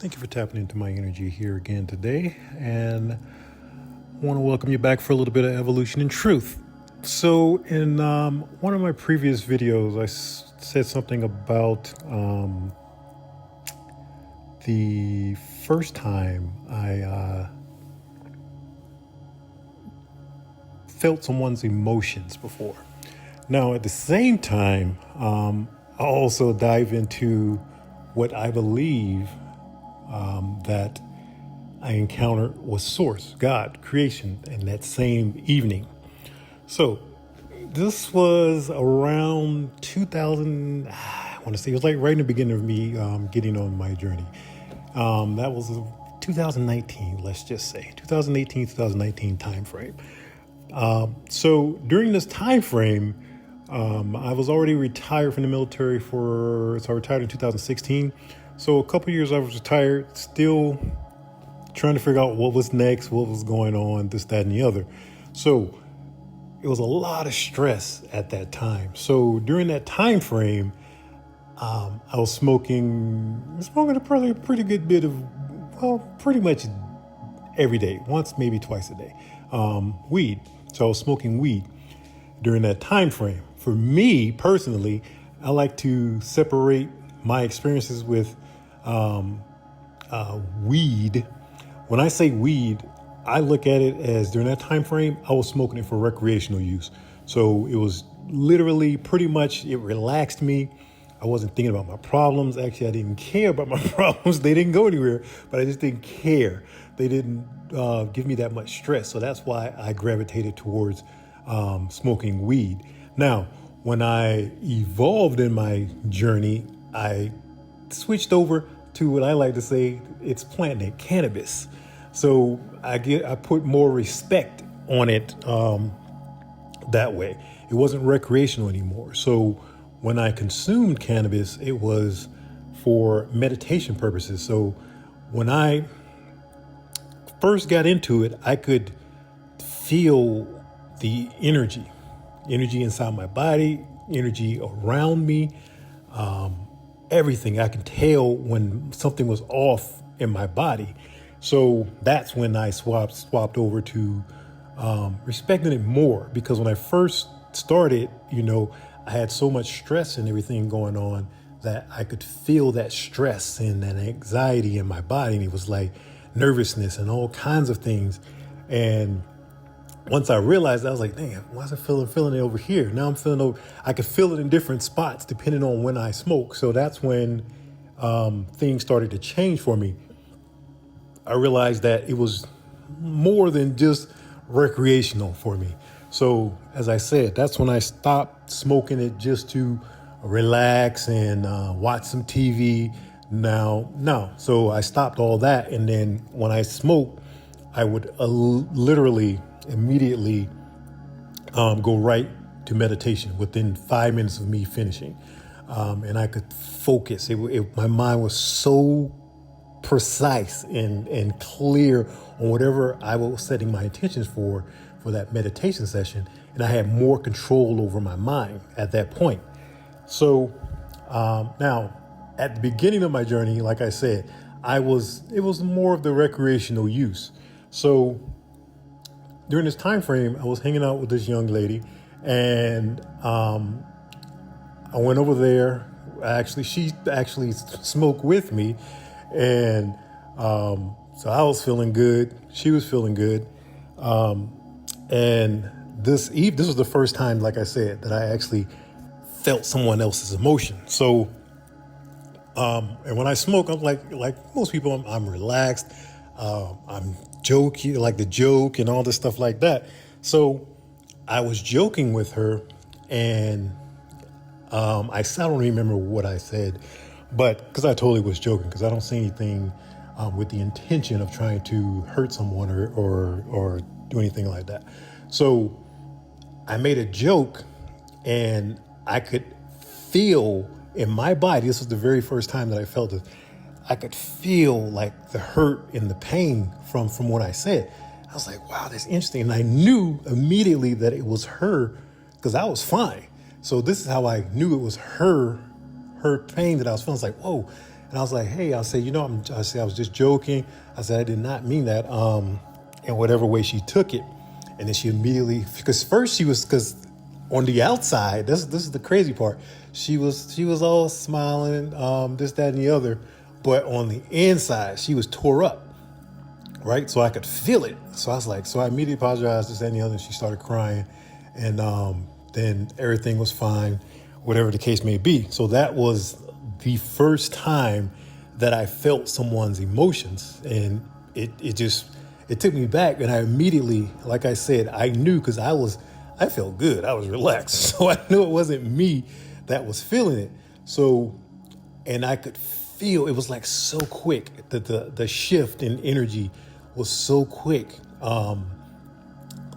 Thank you for tapping into my energy here again today, and I want to welcome you back for a little bit of evolution and truth. So, in one of my previous videos, I said something about the first time I felt someone's emotions before. Now, at the same time, I also dive into what I believe that I encountered was Source, God, creation, in that same evening. So this was around 2000, I want to say it was like right in the beginning of me getting on my journey. That was 2019, let's just say 2018, 2019 time frame. So during this time frame, I was already retired from the military so I retired in 2016. So a couple years I was retired, still trying to figure out what was next, what was going on, this, that, and the other. So it was a lot of stress at that time. So during that time frame, I was smoking a pretty good bit of, pretty much every day, once, maybe twice a day, weed. So I was smoking weed during that time frame. For me personally, I like to separate my experiences with weed. When I say weed, I look at it as during that time frame, I was smoking it for recreational use. So it was literally pretty much, it relaxed me. I wasn't thinking about my problems. Actually, I didn't care about my problems. They didn't go anywhere, but I just didn't care. They didn't give me that much stress. So that's why I gravitated towards smoking weed. Now, when I evolved in my journey, I switched over to what I like to say, it's plant named cannabis. So I put more respect on it that way. It wasn't recreational anymore. So when I consumed cannabis, it was for meditation purposes. So when I first got into it, I could feel the energy inside my body, energy around me, everything. I can tell when something was off in my body. So that's when I swapped over to respecting it more, because when I first started, I had so much stress and everything going on that I could feel that stress and that anxiety in my body. And it was like nervousness and all kinds of things. And once I realized that, I was like, dang, why is I feeling it over here? Now I could feel it in different spots depending on when I smoke. So that's when things started to change for me. I realized that it was more than just recreational for me. So as I said, that's when I stopped smoking it just to relax and watch some TV. So I stopped all that. And then when I smoked, I would literally immediately go right to meditation within 5 minutes of me finishing. And I could focus. My mind was so precise and clear on whatever I was setting my intentions for that meditation session. And I had more control over my mind at that point. So now at the beginning of my journey, like I said, it was more of the recreational use. So during this time frame, I was hanging out with this young lady, and I went over there. She actually smoked with me, and so I was feeling good. She was feeling good, and this was the first time, like I said, that I actually felt someone else's emotion. So, and when I smoke, I'm like most people, I'm relaxed. I'm joking, like the joke and all this stuff like that. So I was joking with her, and I don't remember what I said, but because I totally was joking, because I don't say anything with the intention of trying to hurt someone or do anything like that. So I made a joke, and I could feel in my body, this was the very first time that I felt it, I could feel like the hurt and the pain from what I said. I was like, wow, that's interesting. And I knew immediately that it was her, because I was fine. So this is how I knew it was her pain that I was feeling. It's like, whoa, And I was like, hey, I said, I said, I was just joking. I said, I did not mean that in whatever way she took it. And then she immediately, because first because on the outside, this is the crazy part. She was all smiling, this, that, and the other. But on the inside, she was tore up, right? So I could feel it. So I was like, so I immediately apologized, this, that, and the other. And she started crying. And then everything was fine, whatever the case may be. So that was the first time that I felt someone's emotions. And it took me back. And I immediately, like I said, I knew because I felt good. I was relaxed. So I knew it wasn't me that was feeling it. So, and I could feel it was like so quick that the shift in energy was so quick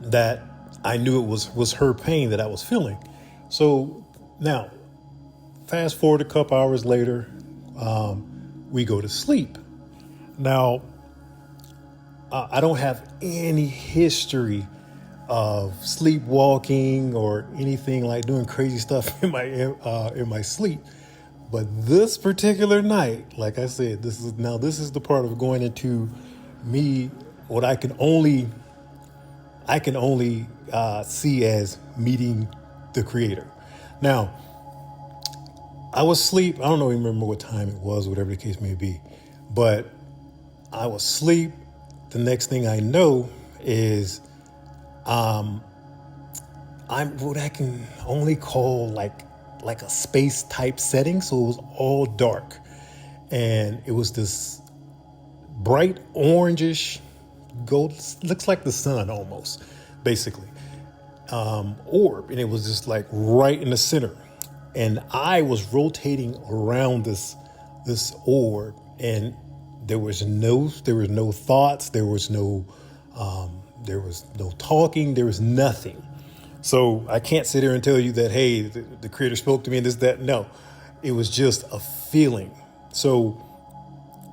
that I knew it was her pain that I was feeling. So now, fast forward a couple hours later, we go to sleep. Now, I don't have any history of sleepwalking or anything like doing crazy stuff in my sleep. But this particular night, like I said, this is the part of going into me, what I can only see as meeting the Creator. Now, I was asleep. I don't even remember what time it was, whatever the case may be, but I was asleep. The next thing I know is I'm what I can only call like a space type setting. So it was all dark, and it was this bright orangish gold, looks like the sun almost, basically, orb, and it was just like right in the center. And I was rotating around this orb, and there was no thoughts, there was no talking, there was nothing. So I can't sit here and tell you that, hey, the Creator spoke to me and this, that. No, it was just a feeling. So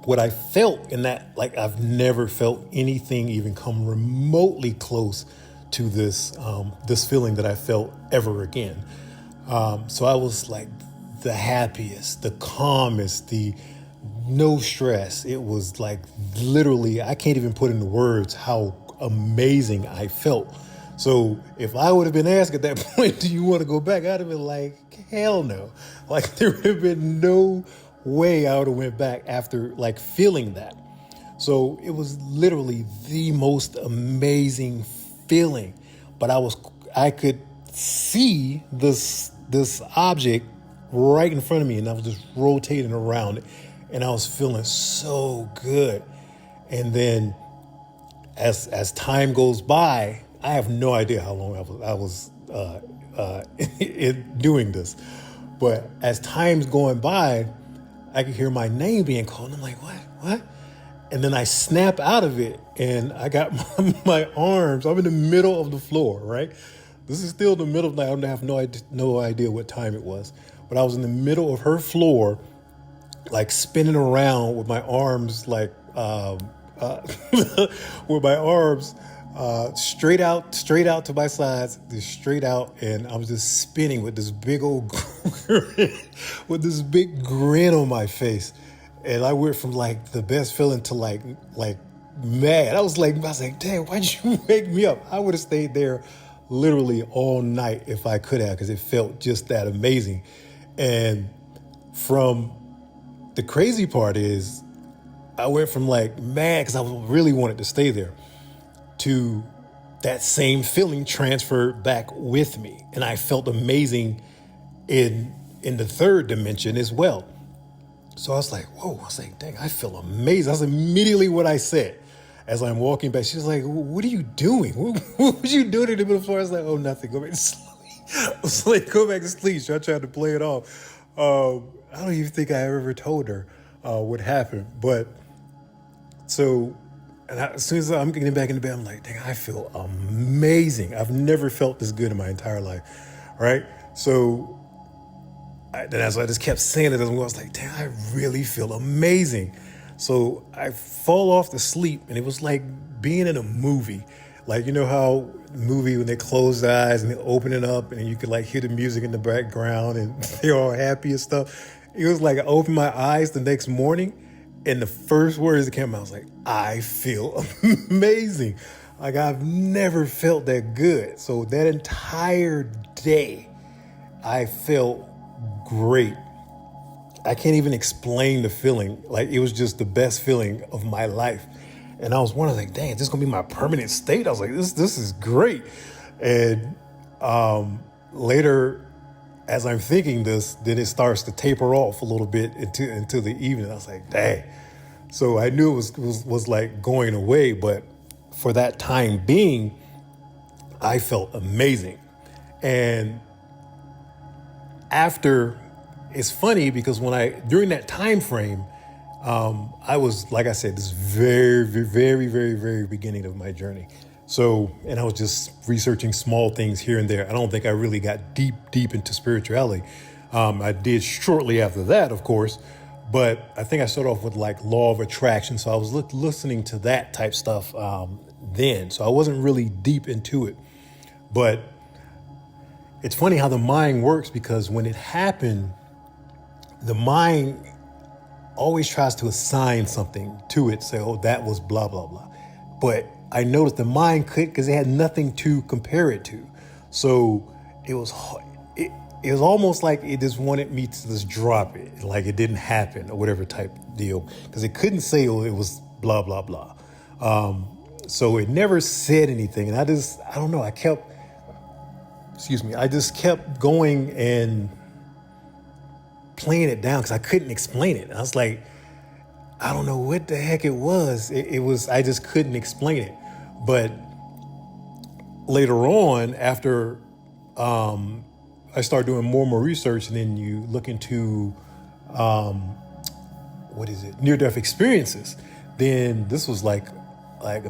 what I felt in that, like I've never felt anything even come remotely close to this feeling that I felt ever again. So I was like the happiest, the calmest, the no stress. It was like literally, I can't even put into words how amazing I felt. So if I would have been asked at that point, do you want to go back? I'd have been like, hell no. Like there would have been no way I would have went back after like feeling that. So it was literally the most amazing feeling. But I could see this object right in front of me, and I was just rotating around it, and I was feeling so good. And then as time goes by, I have no idea how long I was doing this, but as time's going by, I could hear my name being called. And I'm like, what? And then I snap out of it, and I got my arms. I'm in the middle of the floor, right? This is still the middle of the night. I have no idea what time it was, but I was in the middle of her floor, like spinning around with my arms, like with my arms straight out to my sides, just straight out, and I was just spinning with this big old with this big grin on my face. And I went from like the best feeling to like mad. I was like, damn, why'd you wake me up? I would have stayed there literally all night if I could have, because it felt just that amazing. And from the crazy part is, I went from like mad because I really wanted to stay there to that same feeling transferred back with me. And I felt amazing in the third dimension as well. So I was like, whoa, I was like, dang, I feel amazing. That's immediately what I said as I'm walking back. She was like, what are you doing? What was you doing in the middle of the floor? I was like, oh, nothing. Go back to sleep. I was like, go back to sleep. So I tried to play it off. I don't even think I ever told her what happened. But so, and as soon as I'm getting back in the bed, I'm like, dang, I feel amazing. I've never felt this good in my entire life, right? So then as I just kept saying it, I was like, damn, I really feel amazing. So I fall off to sleep, and it was like being in a movie. Like, you know how movie when they close their eyes and they open it up and you could like hear the music in the background and they're all happy and stuff. It was like I opened my eyes the next morning, and the first words that came out, I was like, I feel amazing. Like I've never felt that good. So that entire day, I felt great. I can't even explain the feeling. Like it was just the best feeling of my life. And I was wondering, like, dang, is this gonna be my permanent state? I was like, this is great. And later, as I'm thinking this, then it starts to taper off a little bit into the evening. I was like, dang. So I knew it was like going away, but for that time being, I felt amazing. And after, it's funny because during that time frame, I was, like I said, this very, very, very, very beginning of my journey. So, and I was just researching small things here and there. I don't think I really got deep into spirituality. I did shortly after that, of course, but I think I started off with like law of attraction. So I was listening to that type stuff then. So I wasn't really deep into it. But it's funny how the mind works, because when it happened, the mind always tries to assign something to it, say, oh, that was blah, blah, blah. But I noticed the mind couldn't, because it had nothing to compare it to. So it was almost like it just wanted me to just drop it, like it didn't happen or whatever type deal, because it couldn't say, oh, it was blah, blah, blah. So it never said anything. And I don't know, I just kept going and playing it down because I couldn't explain it. I was like, I don't know what the heck it was. I just couldn't explain it. But later on, after I started doing more and more research, and then you look into, near-death experiences, then this was like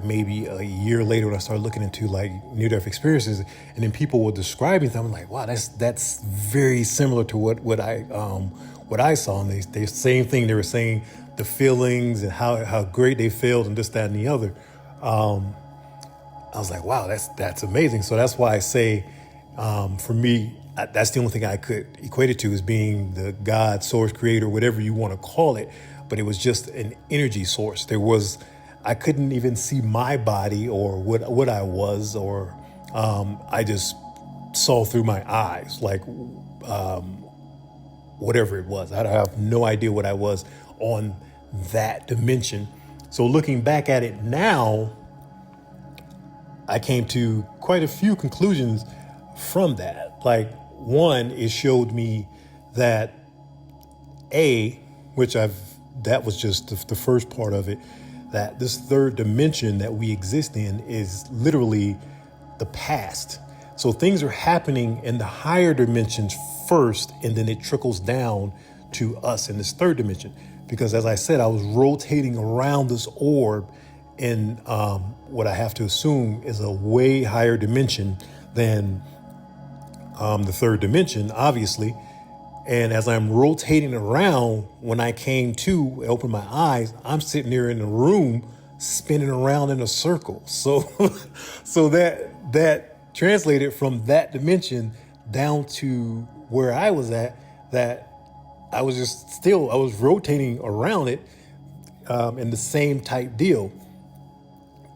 maybe a year later when I started looking into like near-death experiences, and then people were describing them. I'm like, wow, that's very similar to what I saw. And they same thing. They were saying the feelings and how great they felt and this, that, and the other. I was like, wow, that's amazing. So that's why I say, for me, that's the only thing I could equate it to, is being the God, source, creator, whatever you want to call it. But it was just an energy source. I couldn't even see my body or what I was, or I just saw through my eyes, like whatever it was. I have no idea what I was on that dimension. So looking back at it now, I came to quite a few conclusions from that. Like, one, it showed me that that was just the first part of it, that this third dimension that we exist in is literally the past. So things are happening in the higher dimensions first, and then it trickles down to us in this third dimension. Because as I said, I was rotating around this orb in what I have to assume is a way higher dimension than the third dimension, obviously. And as I'm rotating around, when I came to open my eyes, I'm sitting there in the room spinning around in a circle. So that translated from that dimension down to where I was at, that I was rotating around it in the same type deal.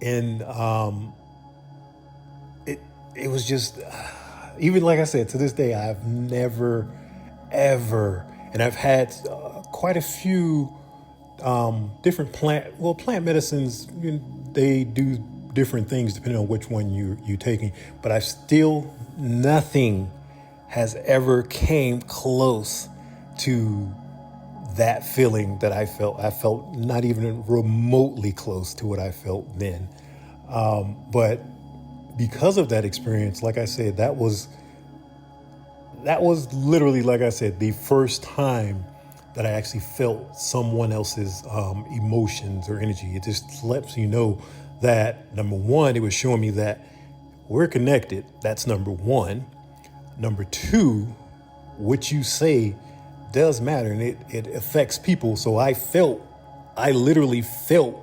And it was just, even like I said, to this day, I've never, ever, and I've had quite a few different plant medicines. They do different things depending on which one you're taking, but nothing has ever came close to that feeling that I felt. I felt not even remotely close to what I felt then. But because of that experience, like I said, that was literally, like I said, the first time that I actually felt someone else's emotions or energy. It just lets you know that, number one, it was showing me that we're connected. That's number one. Number two, what you say does matter, and it affects people. So I literally felt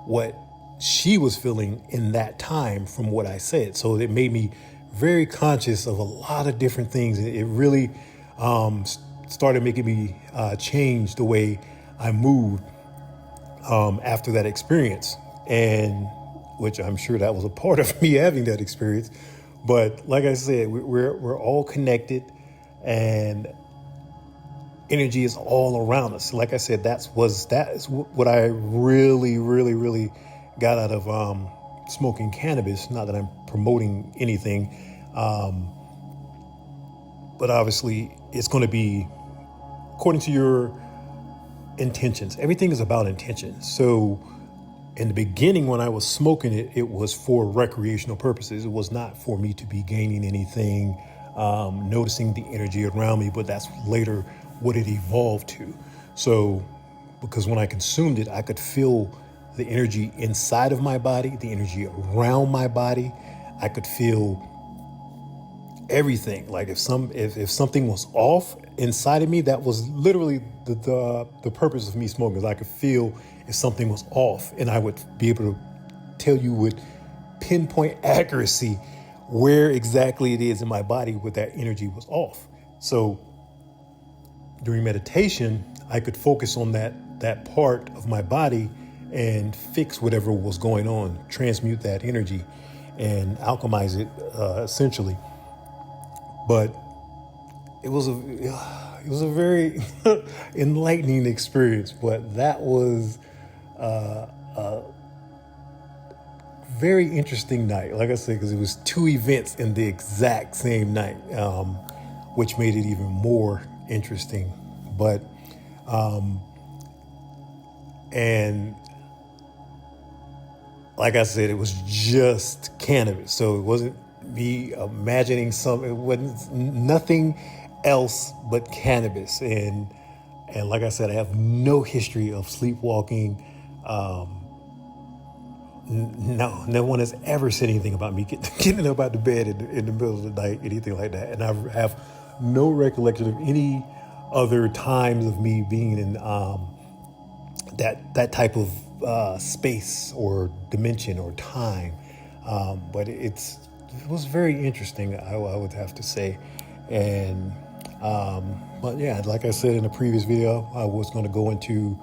what she was feeling in that time from what I said. So it made me very conscious of a lot of different things. It really started making me change the way I moved after that experience, and which I'm sure that was a part of me having that experience. But like I said, we're all connected, and energy is all around us. Like I said, that is what I really got out of smoking cannabis. Not that I'm promoting anything, but obviously it's going to be according to your intentions. Everything is about intention. So in the beginning, when I was smoking it, it was for recreational purposes. It was not for me to be gaining anything, noticing the energy around me, but that's later what it evolved to. So, because when I consumed it, I could feel the energy inside of my body, the energy around my body. I could feel everything. Like if something was off inside of me, that was literally the purpose of me smoking. Is I could feel if something was off, and I would be able to tell you with pinpoint accuracy where exactly it is in my body where that energy was off. So during meditation, I could focus on that part of my body and fix whatever was going on, transmute that energy and alchemize it essentially. But it was a very enlightening experience. But that was a very interesting night. Like I said, because it was two events in the exact same night, which made it even more interesting. But and like I said, it was just cannabis. So it wasn't me imagining it wasn't nothing else but cannabis. And like I said, I have no history of sleepwalking. No one has ever said anything about me getting up out of bed in the middle of the night, anything like that. And I have no recollection of any other times of me being in that type of space or dimension or time. But it was very interesting, I would have to say. And but yeah, like I said in the previous video, I was going to go into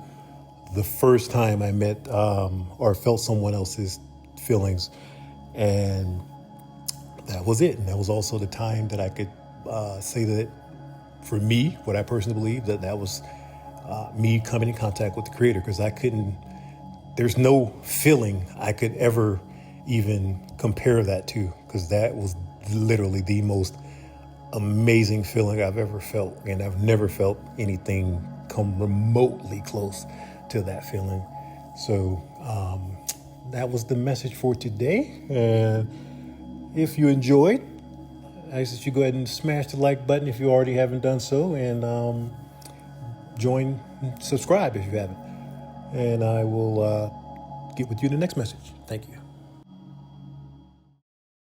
the first time I met or felt someone else's feelings, and that was it. And that was also the time that I could say that for me, what I personally believe, that was me coming in contact with the Creator, because there's no feeling I could ever even compare that to, because that was literally the most amazing feeling I've ever felt, and I've never felt anything come remotely close to that feeling. So that was the message for today. And if you enjoyed, I suggest you go ahead and smash the like button if you already haven't done so, and subscribe if you haven't. And I will get with you in the next message. Thank you.